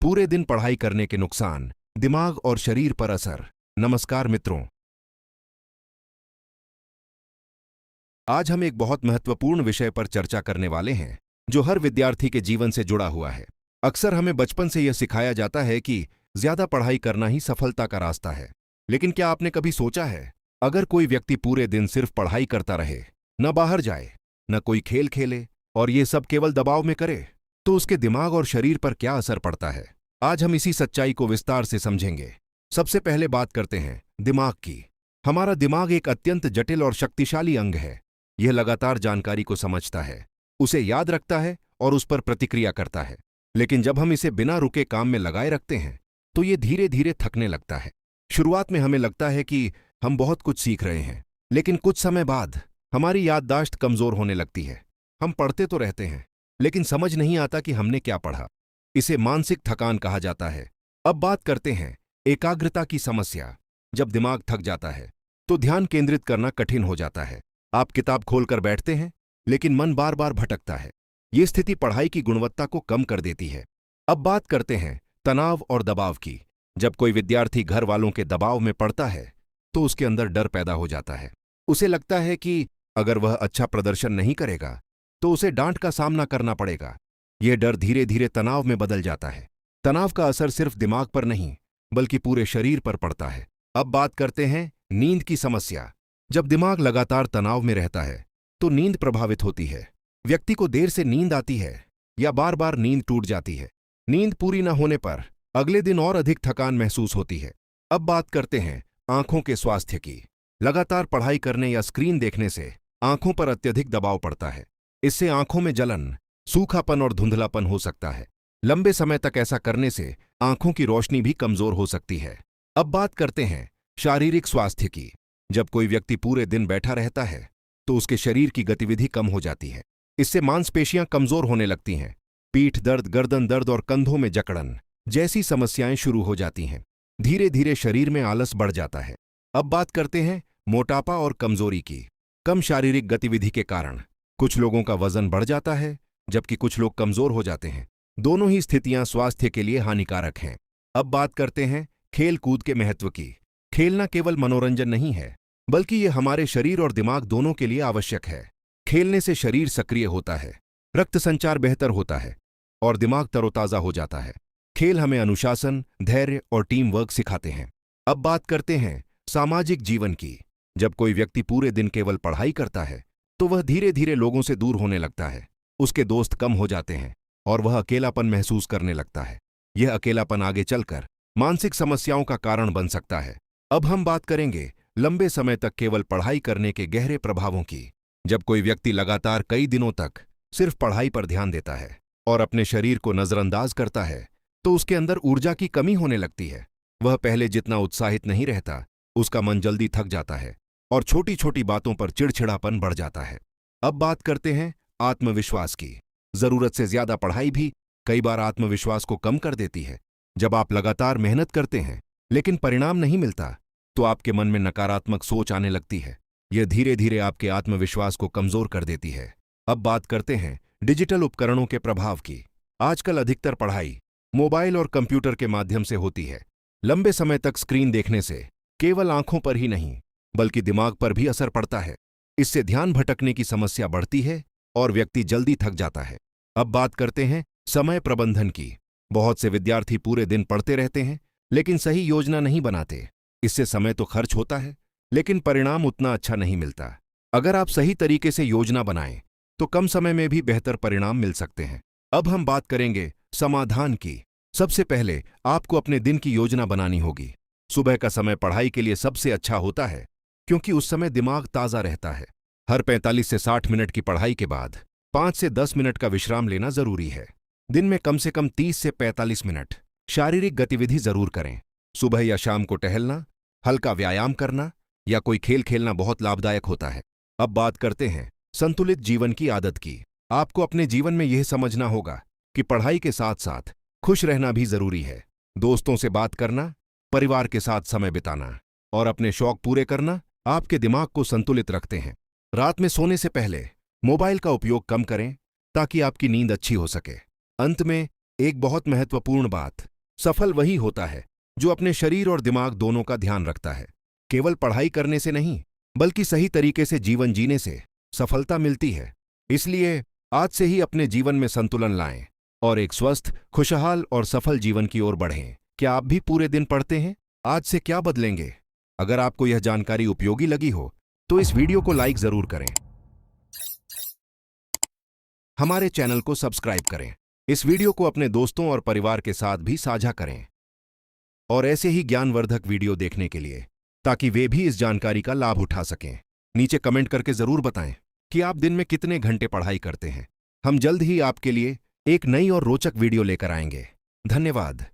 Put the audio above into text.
पूरे दिन पढ़ाई करने के नुकसान, दिमाग और शरीर पर असर। नमस्कार मित्रों, आज हम एक बहुत महत्वपूर्ण विषय पर चर्चा करने वाले हैं जो हर विद्यार्थी के जीवन से जुड़ा हुआ है। अक्सर हमें बचपन से यह सिखाया जाता है कि ज्यादा पढ़ाई करना ही सफलता का रास्ता है। लेकिन क्या आपने कभी सोचा है, अगर कोई व्यक्ति पूरे दिन सिर्फ पढ़ाई करता रहे, न बाहर जाए, न कोई खेल खेले और ये सब केवल दबाव में करे, तो उसके दिमाग और शरीर पर क्या असर पड़ता है? आज हम इसी सच्चाई को विस्तार से समझेंगे। सबसे पहले बात करते हैं दिमाग की। हमारा दिमाग एक अत्यंत जटिल और शक्तिशाली अंग है। यह लगातार जानकारी को समझता है, उसे याद रखता है और उस पर प्रतिक्रिया करता है। लेकिन जब हम इसे बिना रुके काम में लगाए रखते हैं तो ये धीरे धीरे थकने लगता है। शुरुआत में हमें लगता है कि हम बहुत कुछ सीख रहे हैं, लेकिन कुछ समय बाद हमारी याददाश्त कमजोर होने लगती है। हम पढ़ते तो रहते हैं, लेकिन समझ नहीं आता कि हमने क्या पढ़ा। इसे मानसिक थकान कहा जाता है। अब बात करते हैं एकाग्रता की समस्या। जब दिमाग थक जाता है तो ध्यान केंद्रित करना कठिन हो जाता है। आप किताब खोलकर बैठते हैं, लेकिन मन बार बार भटकता है। ये स्थिति पढ़ाई की गुणवत्ता को कम कर देती है। अब बात करते हैं तनाव और दबाव की। जब कोई विद्यार्थी घर वालों के दबाव में पढ़ता है तो उसके अंदर डर पैदा हो जाता है। उसे लगता है कि अगर वह अच्छा प्रदर्शन नहीं करेगा तो उसे डांट का सामना करना पड़ेगा। यह डर धीरे धीरे तनाव में बदल जाता है। तनाव का असर सिर्फ दिमाग पर नहीं, बल्कि पूरे शरीर पर पड़ता है। अब बात करते हैं नींद की समस्या। जब दिमाग लगातार तनाव में रहता है तो नींद प्रभावित होती है। व्यक्ति को देर से नींद आती है या बार बार नींद टूट जाती है। नींद पूरी न होने पर अगले दिन और अधिक थकान महसूस होती है। अब बात करते हैं आंखों के स्वास्थ्य की। लगातार पढ़ाई करने या स्क्रीन देखने से आंखों पर अत्यधिक दबाव पड़ता है। इससे आंखों में जलन, सूखापन और धुंधलापन हो सकता है। लंबे समय तक ऐसा करने से आंखों की रोशनी भी कमजोर हो सकती है। अब बात करते हैं शारीरिक स्वास्थ्य की। जब कोई व्यक्ति पूरे दिन बैठा रहता है तो उसके शरीर की गतिविधि कम हो जाती है। इससे मांसपेशियां कमजोर होने लगती हैं। पीठ दर्द, गर्दन दर्द और कंधों में जकड़न जैसी समस्याएं शुरू हो जाती हैं। धीरे धीरे शरीर में आलस बढ़ जाता है। अब बात करते हैं मोटापा और कमजोरी की। कम शारीरिक गतिविधि के कारण कुछ लोगों का वजन बढ़ जाता है, जबकि कुछ लोग कमजोर हो जाते हैं। दोनों ही स्थितियां स्वास्थ्य के लिए हानिकारक हैं। अब बात करते हैं खेल कूद के महत्व की। खेलना केवल मनोरंजन नहीं है, बल्कि ये हमारे शरीर और दिमाग दोनों के लिए आवश्यक है। खेलने से शरीर सक्रिय होता है, रक्त संचार बेहतर होता है और दिमाग तरोताजा हो जाता है। खेल हमें अनुशासन, धैर्य और टीम वर्क सिखाते हैं। अब बात करते हैं सामाजिक जीवन की। जब कोई व्यक्ति पूरे दिन केवल पढ़ाई करता है तो वह धीरे धीरे लोगों से दूर होने लगता है। उसके दोस्त कम हो जाते हैं और वह अकेलापन महसूस करने लगता है। यह अकेलापन आगे चलकर मानसिक समस्याओं का कारण बन सकता है। अब हम बात करेंगे लंबे समय तक केवल पढ़ाई करने के गहरे प्रभावों की। जब कोई व्यक्ति लगातार कई दिनों तक सिर्फ पढ़ाई पर ध्यान देता है और अपने शरीर को नजरअंदाज करता है तो उसके अंदर ऊर्जा की कमी होने लगती है। वह पहले जितना उत्साहित नहीं रहता, उसका मन जल्दी थक जाता है और छोटी छोटी बातों पर चिड़चिड़ापन बढ़ जाता है। अब बात करते हैं आत्मविश्वास की। जरूरत से ज्यादा पढ़ाई भी कई बार आत्मविश्वास को कम कर देती है। जब आप लगातार मेहनत करते हैं लेकिन परिणाम नहीं मिलता तो आपके मन में नकारात्मक सोच आने लगती है। यह धीरे धीरे आपके आत्मविश्वास को कमजोर कर देती है। अब बात करते हैं डिजिटल उपकरणों के प्रभाव की। आजकल अधिकतर पढ़ाई मोबाइल और कंप्यूटर के माध्यम से होती है। लंबे समय तक स्क्रीन देखने से केवल आंखों पर ही नहीं, बल्कि दिमाग पर भी असर पड़ता है। इससे ध्यान भटकने की समस्या बढ़ती है और व्यक्ति जल्दी थक जाता है। अब बात करते हैं समय प्रबंधन की। बहुत से विद्यार्थी पूरे दिन पढ़ते रहते हैं, लेकिन सही योजना नहीं बनाते। इससे समय तो खर्च होता है, लेकिन परिणाम उतना अच्छा नहीं मिलता। अगर आप सही तरीके से योजना बनाएं तो कम समय में भी बेहतर परिणाम मिल सकते हैं। अब हम बात करेंगे समाधान की। सबसे पहले आपको अपने दिन की योजना बनानी होगी। सुबह का समय पढ़ाई के लिए सबसे अच्छा होता है, क्योंकि उस समय दिमाग ताजा रहता है। हर 45 से 60 मिनट की पढ़ाई के बाद 5 से 10 मिनट का विश्राम लेना जरूरी है। दिन में कम से कम 30 से 45 मिनट शारीरिक गतिविधि जरूर करें। सुबह या शाम को टहलना, हल्का व्यायाम करना या कोई खेल खेलना बहुत लाभदायक होता है। अब बात करते हैं संतुलित जीवन की आदत की। आपको अपने जीवन में यह समझना होगा कि पढ़ाई के साथ साथ खुश रहना भी जरूरी है। दोस्तों से बात करना, परिवार के साथ समय बिताना और अपने शौक पूरे करना आपके दिमाग को संतुलित रखते हैं। रात में सोने से पहले मोबाइल का उपयोग कम करें ताकि आपकी नींद अच्छी हो सके। अंत में एक बहुत महत्वपूर्ण बात, सफल वही होता है जो अपने शरीर और दिमाग दोनों का ध्यान रखता है। केवल पढ़ाई करने से नहीं, बल्कि सही तरीके से जीवन जीने से सफलता मिलती है। इसलिए आज से ही अपने जीवन में संतुलन लाएं और एक स्वस्थ, खुशहाल और सफल जीवन की ओर बढ़ें। क्या आप भी पूरे दिन पढ़ते हैं? आज से क्या बदलेंगे? अगर आपको यह जानकारी उपयोगी लगी हो तो इस वीडियो को लाइक जरूर करें। हमारे चैनल को सब्सक्राइब करें। इस वीडियो को अपने दोस्तों और परिवार के साथ भी साझा करें और ऐसे ही ज्ञानवर्धक वीडियो देखने के लिए, ताकि वे भी इस जानकारी का लाभ उठा सकें। नीचे कमेंट करके जरूर बताएं कि आप दिन में कितने घंटे पढ़ाई करते हैं। हम जल्द ही आपके लिए एक नई और रोचक वीडियो लेकर आएंगे। धन्यवाद।